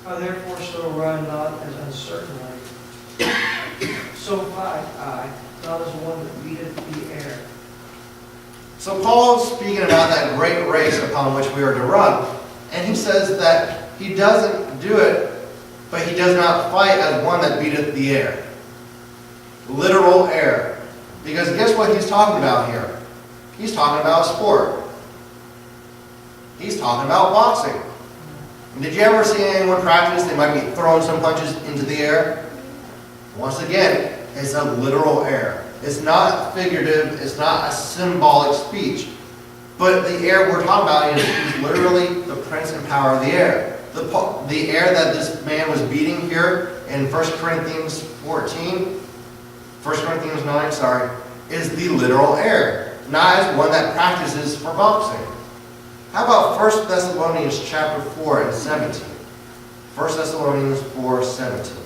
I therefore so run not as uncertainly. So fight I, not as one that beateth the air. So Paul's speaking about that great race upon which we are to run. And he says that he doesn't do it, but he does not fight as one that beateth the air. Literal air. Because guess what he's talking about here? He's talking about sport. He's talking about boxing. And did you ever see anyone practice? They might be throwing some punches into the air. Once again, it's a literal air. It's not figurative. It's not a symbolic speech. But the air we're talking about is literally the prince and power of the air. The air that this man was beating here in 1 Corinthians 9, is the literal air, not as one that practices for boxing. How about 1 Thessalonians chapter 4 and 17? 1 Thessalonians 4:17.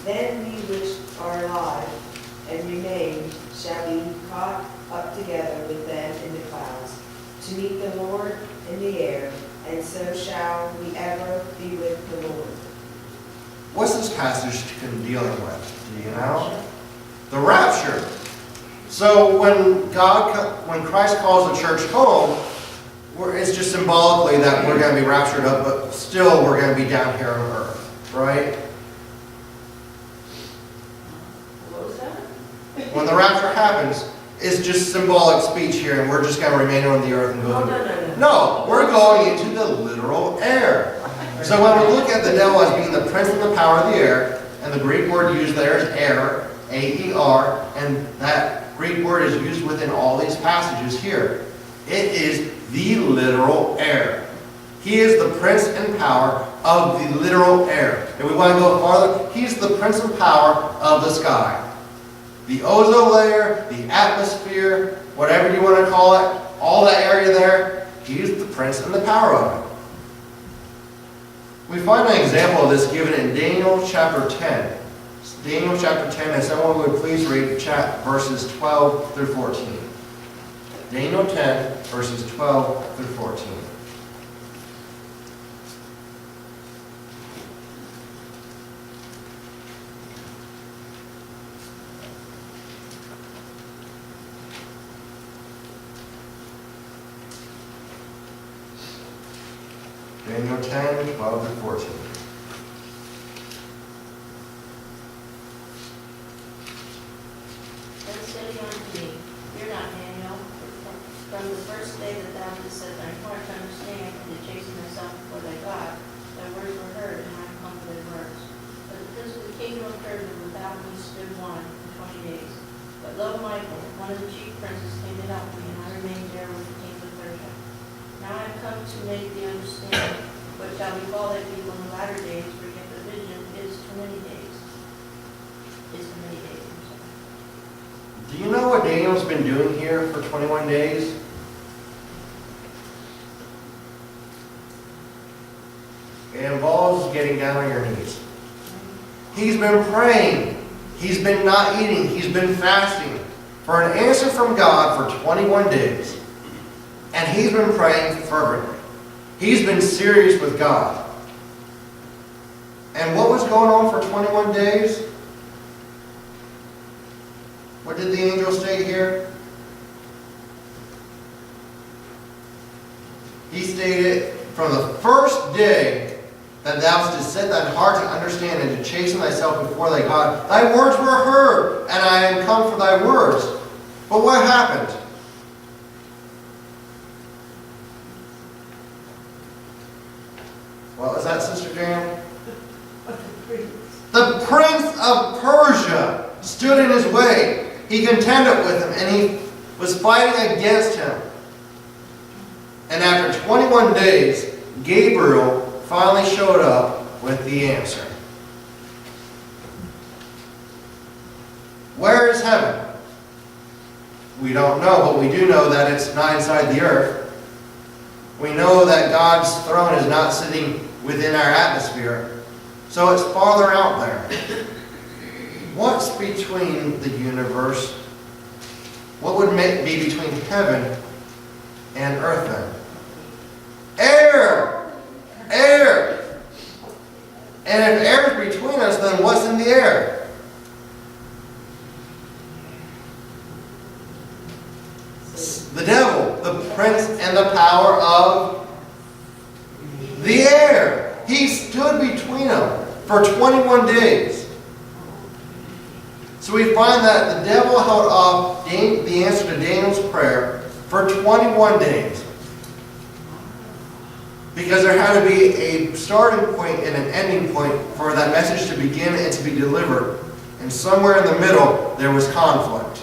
Then we which are alive and remain shall be caught up together with them in the clouds, to meet the Lord in the air, and so shall we ever be with the Lord. What's this passage dealing with? Do you know? The rapture. So when Christ calls the church home, it's just symbolically that we're going to be raptured up, but still we're going to be down here on earth, right? What was that? When the rapture happens, it's just symbolic speech here, and we're just going to remain on the earth and go through. No, we're going into the literal air. So when we look at the devil as being the prince and the power of the air, and the Greek word used there is air, A-E-R, and that Greek word is used within all these passages here. It is the literal air. He is the prince and power of the literal air. If we want to go farther, he's the prince and power of the sky. The ozone layer, the atmosphere, whatever you want to call it, all that area there, he's the prince and the power of it. We find an example of this given in Daniel chapter 10. Daniel chapter 10, and someone would please read verses 12 through 14. Daniel 10, verses 12 through 14. Daniel 10, 12 through 14. Then said he unto me, Fear not, Daniel, from the first day that thou didst set thy heart to understand and to chasten thyself before thy God, thy words were heard, and I have come for thy words. But the prince of the kingdom of Persia without me stood 20 days. But lo, Michael, one of the chief princes, came to help me, and I remained there with the king of Persia. Now I have come to make thee understand what shall befall thy people in the latter days, for yet the vision is too many days. Do you know what Daniel's been doing here for 21 days? It involves getting down on your knees. He's been praying. He's been not eating. He's been fasting for an answer from God for 21 days. And he's been praying fervently. He's been serious with God. And what was going on for 21 days? What did the angel state here? He stated, from the first day that thou didst set thine heart to understand and to chasten thyself before thy God, thy words were heard, and I am come for thy words. But what happened? What was that, Sister Jan? The prince of Persia stood in his way. He contended with him, and he was fighting against him. And after 21 days, Gabriel finally showed up with the answer. Where is heaven? We don't know, but we do know that it's not inside the earth. We know that God's throne is not sitting within our atmosphere. So it's farther out there. What's between the universe? What would be between heaven and earth then? Air! Air! And if air is between us, then what's in the air? The devil, the prince and the power of the air. He stood between them for 21 days. So we find that the devil held off the answer to Daniel's prayer for 21 days. Because there had to be a starting point and an ending point for that message to begin and to be delivered. And somewhere in the middle, there was conflict.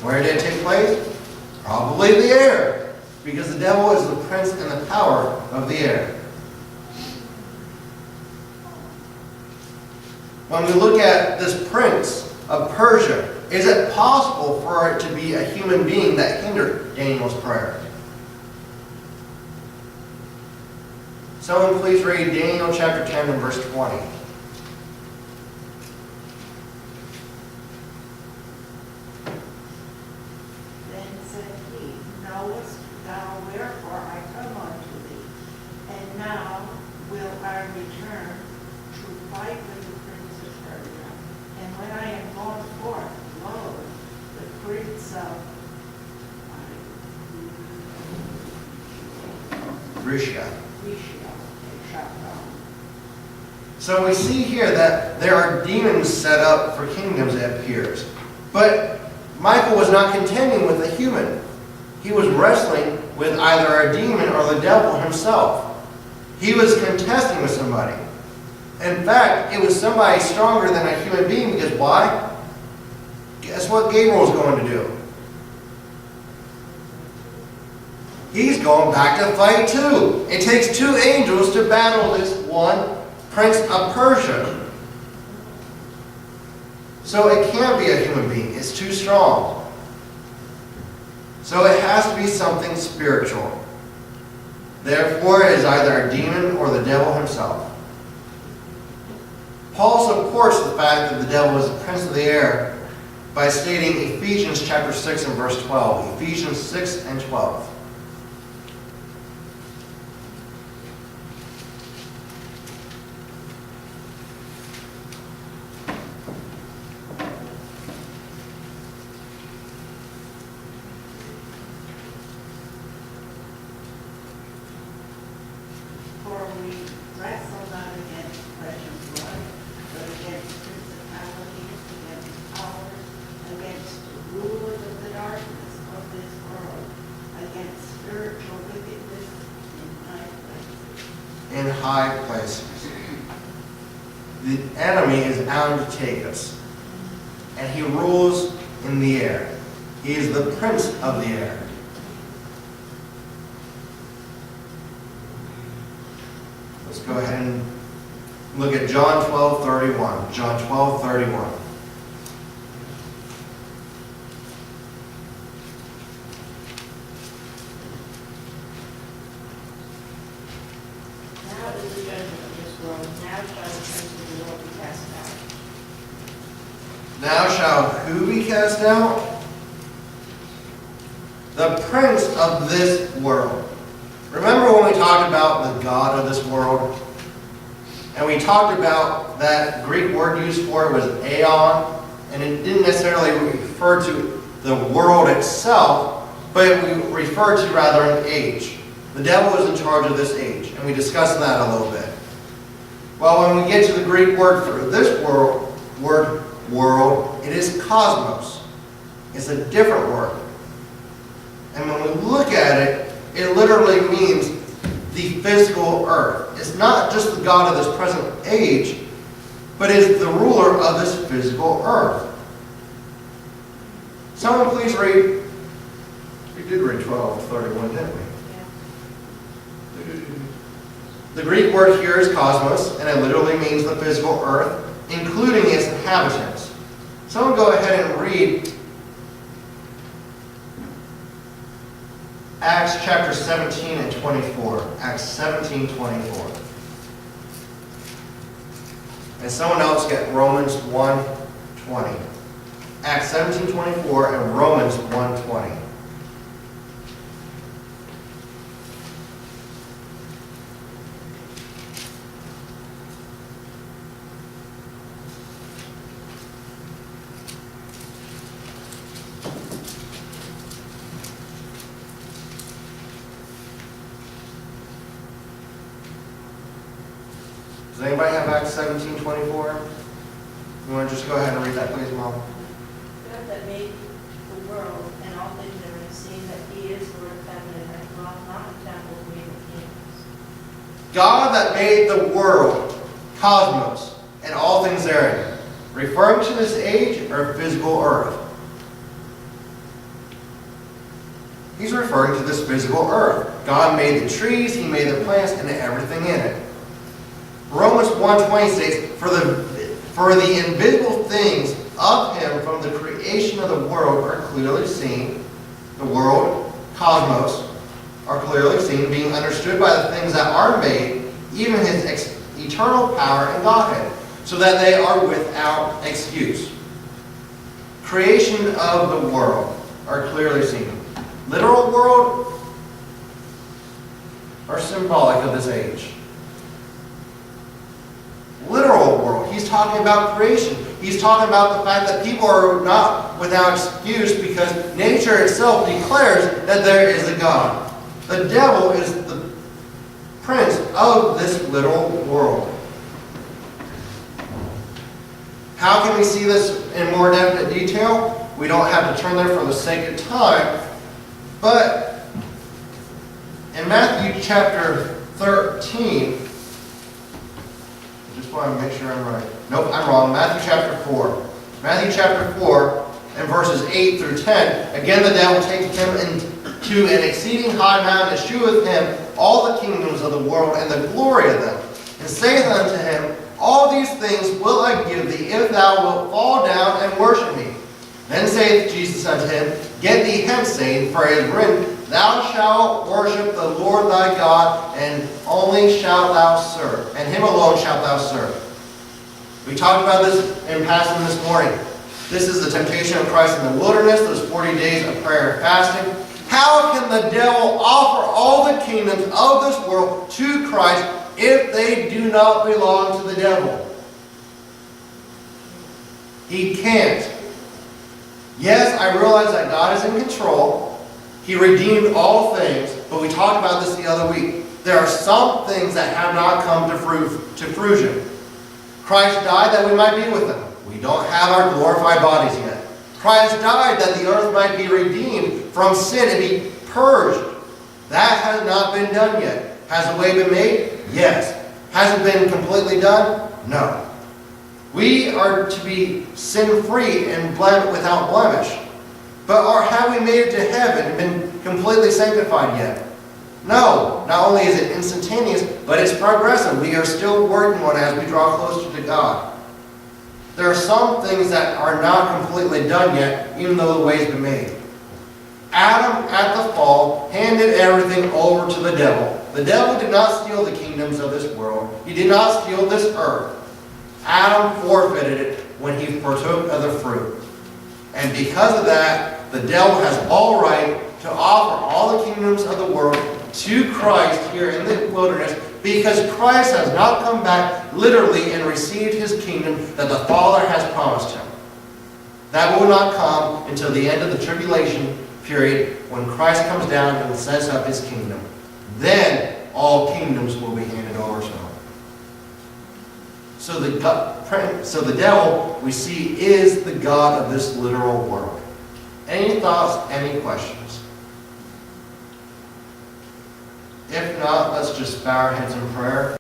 Where did it take place? Probably the air. Because the devil is the prince and the power of the air. When we look at this prince of Persia, is it possible for it to be a human being that hindered Daniel's prayer? Someone please read Daniel chapter 10 and verse 20. Then said he, Knowest thou wherefore I come unto thee? And now will I return to fight with the prince of Persia. And when I am gone forth, lo, the prince of Rishya. Rishia shall come. So we see here that there are demons set up for kingdoms, it appears. But Michael was not contending with a human. He was wrestling with either a demon or the devil himself. He was contesting with somebody. In fact, it was somebody stronger than a human being, because why? Guess what Gabriel's going to do? He's going back to fight too. It takes two angels to battle this one prince of Persia. So it can't be a human being. It's too strong. So it has to be something spiritual. Therefore, it is either a demon or the devil himself. Paul supports the fact that the devil is the prince of the air by stating Ephesians chapter 6 and verse 12. Ephesians 6 and 12. For we wrestle not against flesh and blood, but against principalities, against powers, against the rulers of the darkness of this world, against spiritual wickedness in high places. In high places. The enemy is out to take us. And he rules in the air. He is the prince of the air. Let's go ahead and look at John 12:31. John 12:31. Now is the judgment of this world. Now shall the prince of the world be cast out. Now shall who be cast out? The prince of this world. Remember when we talked about the God of this world? And we talked about that Greek word used for it was aeon, and it didn't necessarily refer to the world itself, but it referred to rather an age. The devil is in charge of this age, and we discussed that a little bit. Well, when we get to the Greek word for this world, it is cosmos. It's a different word. And when we look at it, it literally means the physical earth. It's not just the God of this present age, but is the ruler of this physical earth. Someone please read. We did read 12:31, didn't we? The Greek word here is cosmos, and it literally means the physical earth, including its inhabitants. Someone go ahead and read Acts chapter 17 and 24. Acts 17:24. And someone else get Romans 1:20. Acts 17:24 and Romans 1:20. Does anybody have Acts 17:24? You want to just go ahead and read that, please, Mom? God that made the world and all things therein, seeing that he is Lord of heaven and earth, dwelleth not in temples made with hands. God that made the world, cosmos, and all things therein, referring to this age or physical earth? He's referring to this physical earth. God made the trees, he made the plants, and everything in it. Romans 1:20 states, for the invisible things of him from the creation of the world are clearly seen. The world, cosmos, are clearly seen, being understood by the things that are made, even his eternal power and Godhead, so that they are without excuse. Creation of the world are clearly seen. Literal world are symbolic of this age. Literal world. He's talking about creation. He's talking about the fact that people are not without excuse because nature itself declares that there is a God. The devil is the prince of this literal world. How can we see this in more definite detail? We don't have to turn there for the sake of time, but in Matthew chapter 13, just want to make sure I'm right. Nope, I'm wrong. Matthew chapter 4. Matthew chapter 4 and verses 8 through 10. Again, the devil taketh him into an exceeding high mountain, and sheweth him all the kingdoms of the world and the glory of them, and saith unto him, all these things will I give thee, if thou wilt fall down and worship me. Then saith Jesus unto him, get thee hence, Satan, for it is written, thou shalt worship the Lord thy God, and only shalt thou serve, and him alone shalt thou serve. We talked about this in passing this morning. This is the temptation of Christ in the wilderness, those 40 days of prayer and fasting. How can the devil offer all the kingdoms of this world to Christ if they do not belong to the devil? He can't. Yes, I realize that God is in control. He redeemed all things, but we talked about this the other week. There are some things that have not come to fruition. Christ died that we might be with him. We don't have our glorified bodies yet. Christ died that the earth might be redeemed from sin and be purged. That has not been done yet. Has the way been made? Yes. Has it been completely done? No. We are to be sin-free and without blemish. But have we made it to heaven and been completely sanctified yet? No. Not only is it instantaneous, but it's progressive. We are still working on it as we draw closer to God. There are some things that are not completely done yet, even though the way's been made. Adam, at the fall, handed everything over to the devil. The devil did not steal the kingdoms of this world. He did not steal this earth. Adam forfeited it when he partook of the fruit. And because of that, the devil has all right to offer all the kingdoms of the world to Christ here in the wilderness, because Christ has not come back literally and received his kingdom that the Father has promised him. That will not come until the end of the tribulation period, when Christ comes down and sets up his kingdom. Then all kingdoms will be handed over to him. So the devil, we see, is the God of this literal world. Any thoughts, any questions? If not, let's just bow our heads in prayer.